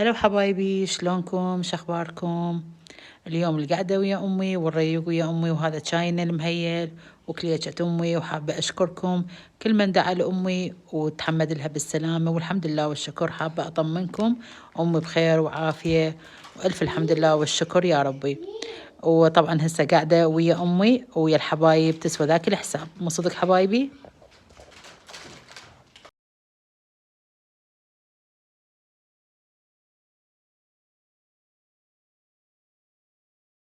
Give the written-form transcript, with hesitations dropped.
هلا حبايبي، شلونكم؟ شخباركم؟ اليوم القعدة ويا أمي والريق ويا أمي، وهذا شاينا المهيل وكليشة أمي. وحابة أشكركم كل من دعا لأمي وتحمد لها بالسلامة، والحمد لله والشكر. حابة أطمنكم أمي بخير وعافية، وألف الحمد لله والشكر يا ربي. وطبعا هسه قاعدة ويا أمي ويا الحبايب، تسوى ذاك الحساب. مو صدق حبايبي؟